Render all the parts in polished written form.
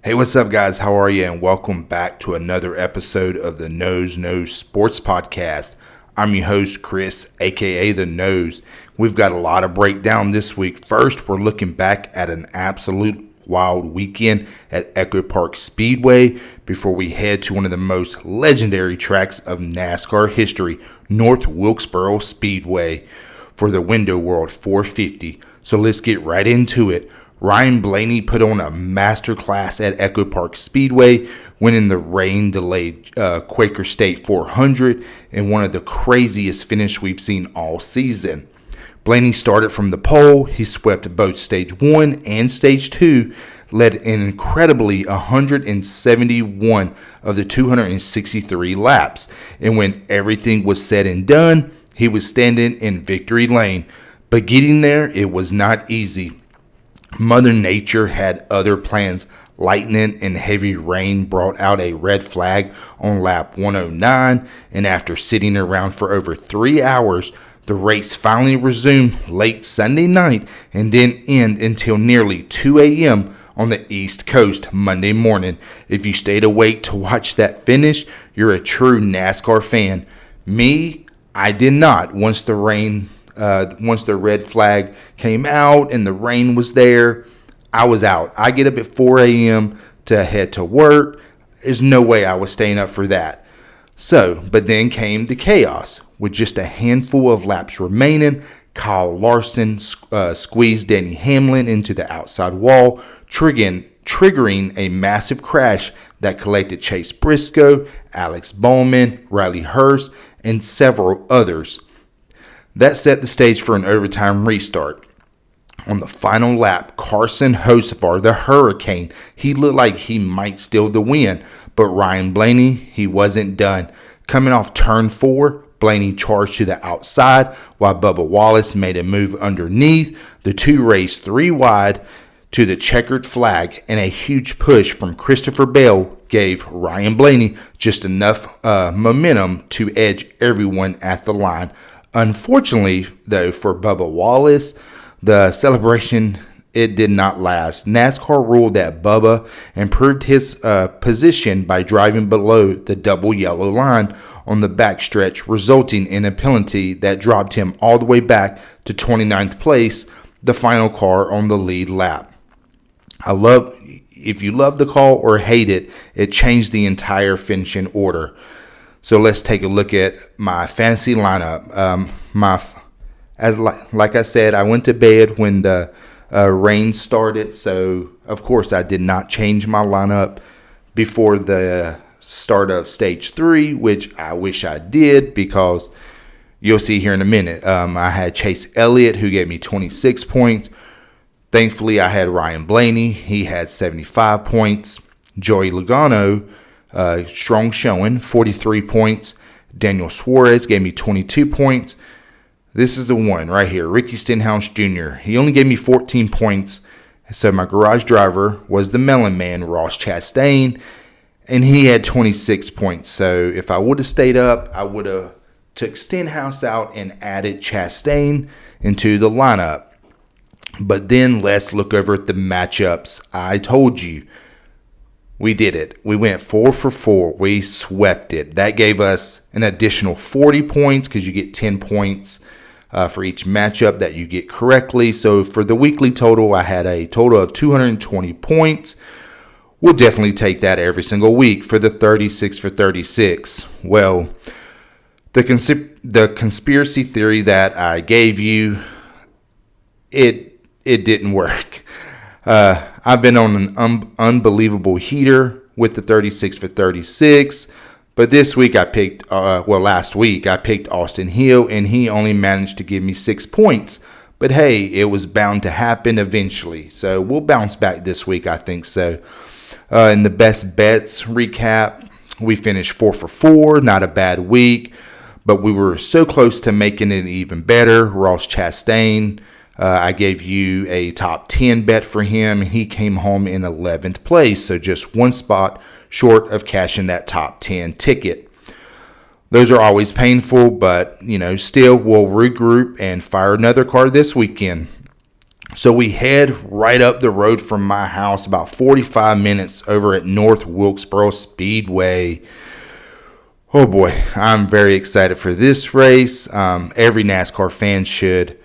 Hey, what's up, guys? How are you? And welcome back to another episode of the Nose Sports Podcast. I'm your host, Chris, aka The Nose. We've got a lot of breakdown this week. First, we're looking back at an absolute wild weekend at Echo Park Speedway before we head to one of the most legendary tracks of NASCAR history, North Wilkesboro Speedway, for the Window World 450. So let's get right into it. Ryan Blaney put on a masterclass at Echo Park Speedway, winning the rain-delayed Quaker State 400 in one of the craziest finishes we've seen all season. Blaney started from the pole. He swept both Stage 1 and Stage 2, led an incredibly 171 of the 263 laps. And when everything was said and done, he was standing in victory lane. But getting there, it was not easy. Mother Nature had other plans. Lightning and heavy rain brought out a red flag on lap 109, and after sitting around for over 3 hours, the race finally resumed late Sunday night and didn't end until nearly 2 a.m. on the East Coast Monday morning. If you stayed awake to watch that finish, you're a true NASCAR fan. Me, I did not. Once the red flag came out and the rain was there, I was out. I get up at 4 a.m. to head to work. There's no way I was staying up for that. But then came the chaos. With just a handful of laps remaining, Kyle Larson squeezed Denny Hamlin into the outside wall, triggering a massive crash that collected Chase Briscoe, Alex Bowman, Riley Hurst, and several others. That set the stage for an overtime restart. On the final lap, Carson Hocevar, the Hurricane, he looked like he might steal the win, but Ryan Blaney, he wasn't done. Coming off turn 4, Blaney charged to the outside while Bubba Wallace made a move underneath. The two raced 3 wide to the checkered flag, and a huge push from Christopher Bell gave Ryan Blaney just enough momentum to edge everyone at the line. Unfortunately, though, for Bubba Wallace, the celebration, it did not last. NASCAR ruled that Bubba improved his position by driving below the double yellow line on the backstretch, resulting in a penalty that dropped him all the way back to 29th place, the final car on the lead lap. If you love the call or hate it, it changed the entire finishing order. So let's take a look at my fantasy lineup. Like I said, I went to bed when the rain started, so of course I did not change my lineup before the start of Stage 3, which I wish I did, because you'll see here in a minute. I had Chase Elliott, who gave me 26 points. Thankfully, I had Ryan Blaney. He had 75 points. Joey Logano, strong showing, 43 points. Daniel Suarez gave me 22 points. This is the one right here, Ricky Stenhouse Jr. He only gave me 14 points. So my garage driver was the Melon Man, Ross Chastain, and he had 26 points. So if I would have stayed up, I would have took Stenhouse out and added Chastain into the lineup. But then let's look over at the matchups. I told you, we did it. We went 4 for 4. We swept it. That gave us an additional 40 points because you get 10 points for each matchup that you get correctly. So for the weekly total, I had a total of 220 points. We'll definitely take that every single week for the 36 for 36. Well, the conspiracy theory that I gave you, it didn't work. I've been on an unbelievable heater with the 36 for 36. But this week last week I picked Austin Hill, and he only managed to give me 6 points. But hey, it was bound to happen eventually. So we'll bounce back this week, I think so. In the best bets recap, we finished 4 for 4. Not a bad week, but we were so close to making it even better. Ross Chastain, I gave you a top 10 bet for him. He came home in 11th place, so just one spot short of cashing that top 10 ticket. Those are always painful, but, still we'll regroup and fire another car this weekend. So we head right up the road from my house, about 45 minutes over at North Wilkesboro Speedway. Oh boy, I'm very excited for this race. Every NASCAR fan should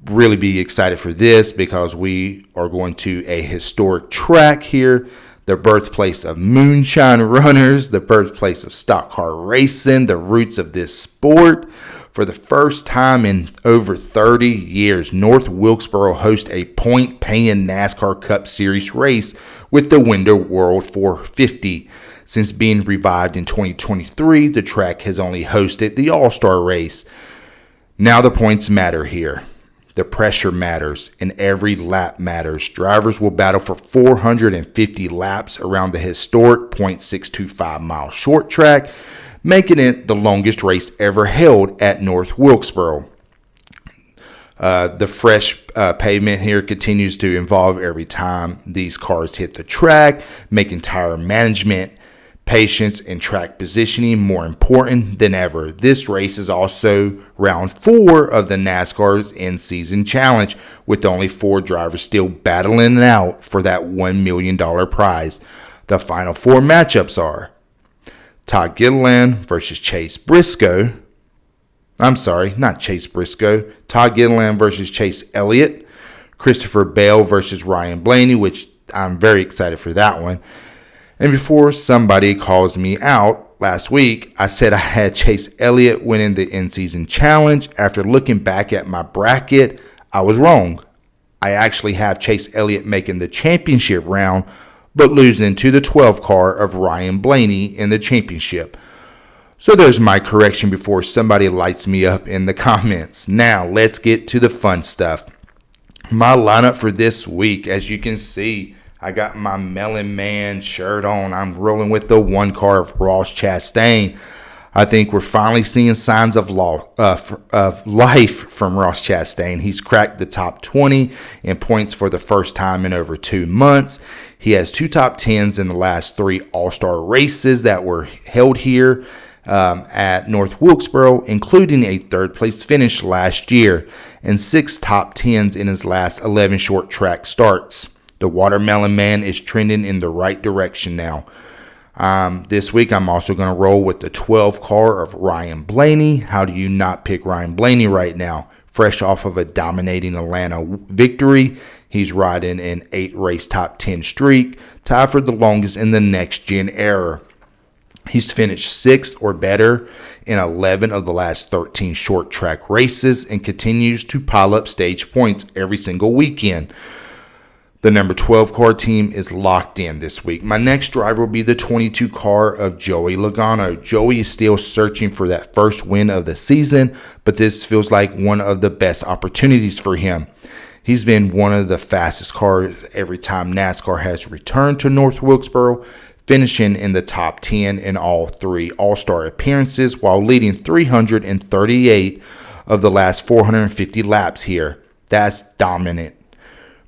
really be excited for this because we are going to a historic track here, the birthplace of moonshine runners, the birthplace of stock car racing, the roots of this sport. For the first time in over 30 years, North Wilkesboro hosts a point-paying NASCAR Cup Series race with the Winter World 450. Since being revived in 2023, the track has only hosted the All-Star race. Now the points matter here. The pressure matters, and every lap matters. Drivers will battle for 450 laps around the historic .625 mile short track, making it the longest race ever held at North Wilkesboro. The fresh pavement here continues to evolve every time these cars hit the track, making tire management, patience, and track positioning more important than ever. This race is also round 4 of the NASCAR's in-season challenge, with only 4 drivers still battling it out for that $1 million prize. The final 4 matchups are Todd Gilliland versus Chase Briscoe. I'm sorry, not Chase Briscoe. Todd Gilliland versus Chase Elliott. Christopher Bale versus Ryan Blaney, which I'm very excited for that one. And before somebody calls me out, last week I said I had Chase Elliott winning the in-season challenge. After looking back at my bracket, I was wrong. I actually have Chase Elliott making the championship round, but losing to the 12 car of Ryan Blaney in the championship. So there's my correction before somebody lights me up in the comments. Now let's get to the fun stuff. My lineup for this week, as you can see, I got my Melon Man shirt on. I'm rolling with the 1 car of Ross Chastain. I think we're finally seeing signs of life from Ross Chastain. He's cracked the top 20 in points for the first time in over 2 months. He has 2 top 10s in the last 3 All-Star races that were held here at North Wilkesboro, including a 3rd place finish last year, and 6 top 10s in his last 11 short track starts. The Watermelon Man is trending in the right direction now. This week, I'm also going to roll with the 12 car of Ryan Blaney. How do you not pick Ryan Blaney right now? Fresh off of a dominating Atlanta victory, he's riding an 8-race top 10 streak, tied for the longest in the next-gen era. He's finished 6th or better in 11 of the last 13 short track races and continues to pile up stage points every single weekend. The number 12 car team is locked in this week. My next driver will be the 22 car of Joey Logano. Joey is still searching for that first win of the season, but this feels like one of the best opportunities for him. He's been one of the fastest cars every time NASCAR has returned to North Wilkesboro, finishing in the top 10 in all 3 All-Star appearances while leading 338 of the last 450 laps here. That's dominant.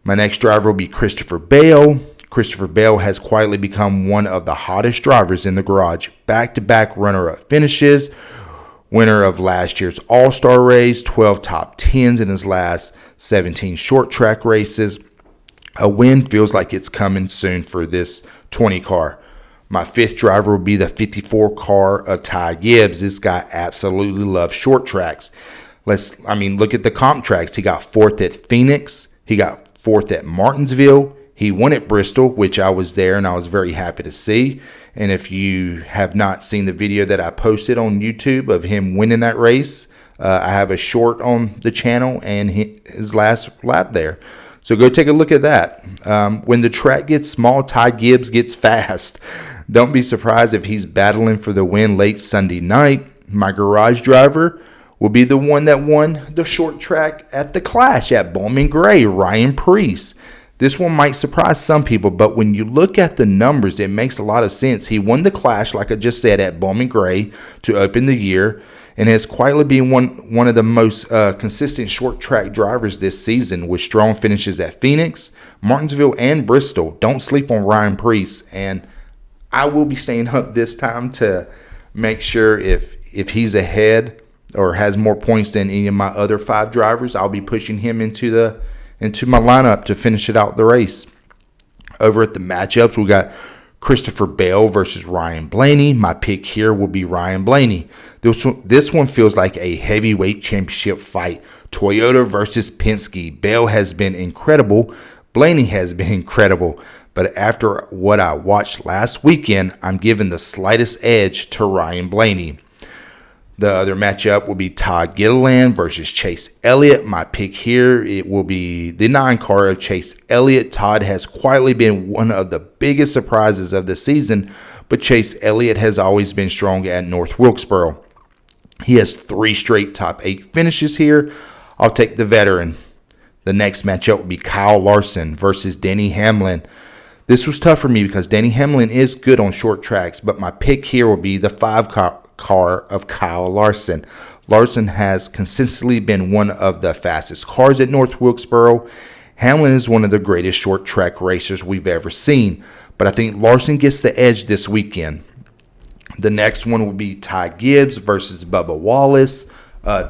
My next driver will be Christopher Bale. Christopher Bale has quietly become one of the hottest drivers in the garage. Back-to-back runner-up finishes, winner of last year's All-Star race, 12 top 10s in his last 17 short track races. A win feels like it's coming soon for this 20 car. My 5th driver will be the 54 car of Ty Gibbs. This guy absolutely loves short tracks. Look at the comp tracks. He got 4th at Phoenix. He got 4th at Martinsville. He won at Bristol, which I was there and I was very happy to see. And if you have not seen the video that I posted on YouTube of him winning that race, I have a short on the channel and his last lap there. So go take a look at that. When the track gets small, Ty Gibbs gets fast. Don't be surprised if he's battling for the win late Sunday night. My garage driver will be the one that won the short track at the Clash at Bowman Gray, Ryan Preece. This one might surprise some people, but when you look at the numbers, it makes a lot of sense. He won the Clash, like I just said, at Bowman Gray to open the year, and has quietly been one of the most consistent short track drivers this season with strong finishes at Phoenix, Martinsville, and Bristol. Don't sleep on Ryan Preece, and I will be staying up this time to make sure if he's ahead or has more points than any of my other 5 drivers, I'll be pushing him into the into my lineup to finish it out the race. Over at the matchups, we got Christopher Bell versus Ryan Blaney. My pick here will be Ryan Blaney. This one feels like a heavyweight championship fight. Toyota versus Penske. Bell has been incredible. Blaney has been incredible. But after what I watched last weekend, I'm giving the slightest edge to Ryan Blaney. The other matchup will be Todd Gilliland versus Chase Elliott. My pick here, it will be the 9 car of Chase Elliott. Todd has quietly been one of the biggest surprises of the season, but Chase Elliott has always been strong at North Wilkesboro. He has 3 straight top 8 finishes here. I'll take the veteran. The next matchup will be Kyle Larson versus Denny Hamlin. This was tough for me because Denny Hamlin is good on short tracks, but my pick here will be the 5 car of Kyle Larson. Larson has consistently been one of the fastest cars at North Wilkesboro. Hamlin is one of the greatest short track racers we've ever seen, but I think Larson gets the edge this weekend. The next one will be Ty Gibbs versus Bubba Wallace.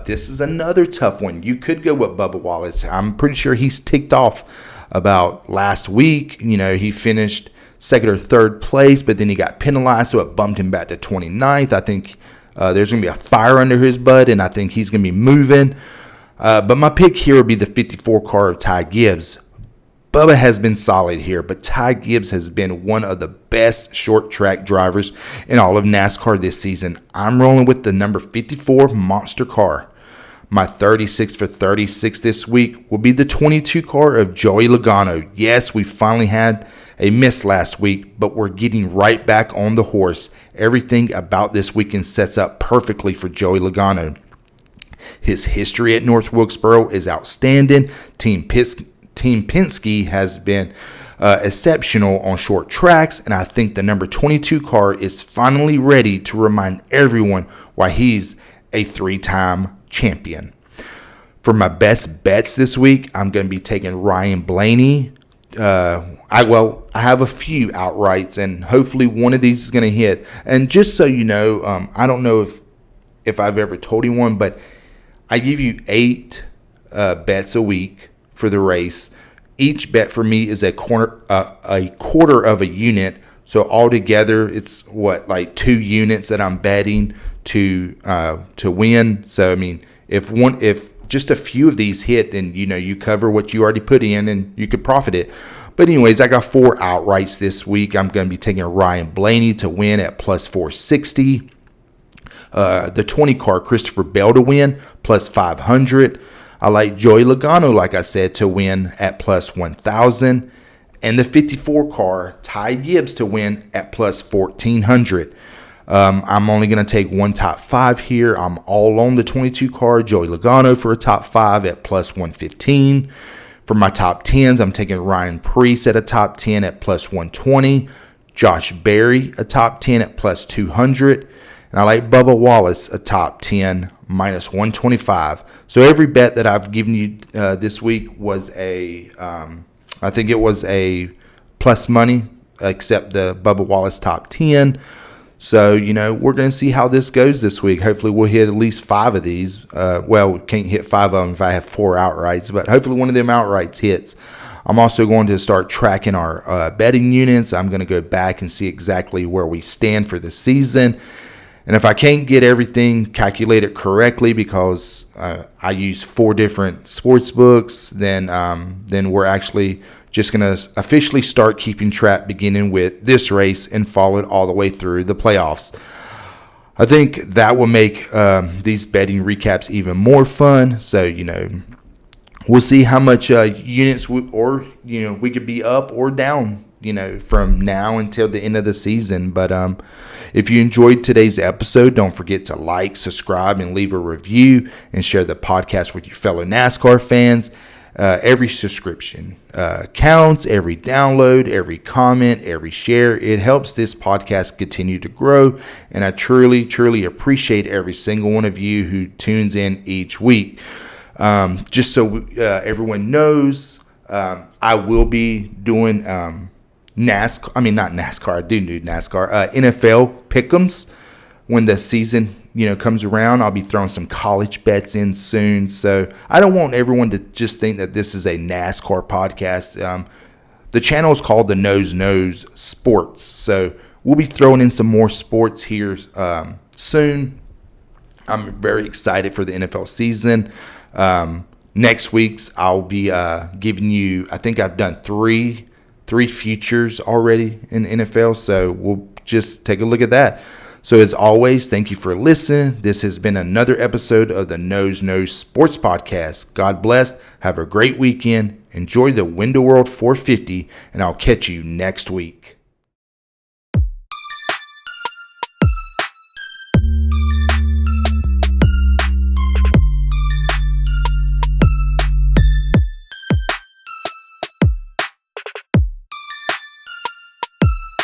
This is another tough one. You could go with Bubba Wallace. I'm pretty sure he's ticked off about last week. He finished second or third place, but then he got penalized, so it bumped him back to 29th. I think there's going to be a fire under his butt, and I think he's going to be moving. But my pick here would be the 54 car of Ty Gibbs. Bubba has been solid here, but Ty Gibbs has been one of the best short track drivers in all of NASCAR this season. I'm rolling with the number 54 monster car. My 36 for 36 this week will be the 22 car of Joey Logano. Yes, we finally had a miss last week, but we're getting right back on the horse. Everything about this weekend sets up perfectly for Joey Logano. His history at North Wilkesboro is outstanding. Team Penske has been exceptional on short tracks, and I think the number 22 car is finally ready to remind everyone why he's a 3-time champion. For my best bets this week, I'm going to be taking Ryan Blaney. I have a few outrights, and hopefully one of these is going to hit. And just so you know, I don't know if I've ever told anyone, but I give you 8 bets a week for the race. Each bet for me is a quarter of a unit. So altogether, it's like 2 units that I'm betting to win. So I mean, if just a few of these hit, then you cover what you already put in and you could profit it. But anyways, I got 4 outrights this week. I'm going to be taking Ryan Blaney to win at plus 460. The 20 car Christopher Bell to win plus 500. I like Joey Logano, like I said, to win at plus 1,000. And the 54 car Ty Gibbs to win at plus 1,400. I'm only going to take one top 5 here. I'm all on the 22 car Joey Logano for a top 5 at plus 115. For my top 10s, I'm taking Ryan Preece at a top 10 at plus 120. Josh Berry, a top 10 at plus 200. And I like Bubba Wallace, a top 10, minus 125. So every bet that I've given you this week was I think it was a plus money, except the Bubba Wallace top 10. So, we're going to see how this goes this week. Hopefully we'll hit at least 5 of these. We can't hit 5 of them if I have 4 outrights, but hopefully one of them outrights hits. I'm also going to start tracking our betting units. I'm going to go back and see exactly where we stand for the season. And if I can't get everything calculated correctly because I use 4 different sports books, then we're actually just going to officially start keeping track beginning with this race and follow it all the way through the playoffs. I think that will make these betting recaps even more fun. So, we'll see how much units we could be up or down, from now until the end of the season. But if you enjoyed today's episode, don't forget to like, subscribe, and leave a review and share the podcast with your fellow NASCAR fans. Every subscription counts, every download, every comment, every share. It helps this podcast continue to grow, and I truly, truly appreciate every single one of you who tunes in each week. Just so everyone knows, I will be doing NASCAR. I mean, not NASCAR. I do NASCAR. NFL pick'ems when the season comes around, I'll be throwing some college bets in soon. So I don't want everyone to just think that this is a NASCAR podcast. The channel is called the Knows Sports. So we'll be throwing in some more sports here soon. I'm very excited for the NFL season. Next week's I'll be giving you, I think I've done three futures already in NFL. So we'll just take a look at that. So as always, thank you for listening. This has been another episode of the Knows Sports Podcast. God bless. Have a great weekend. Enjoy the Window World 450, and I'll catch you next week.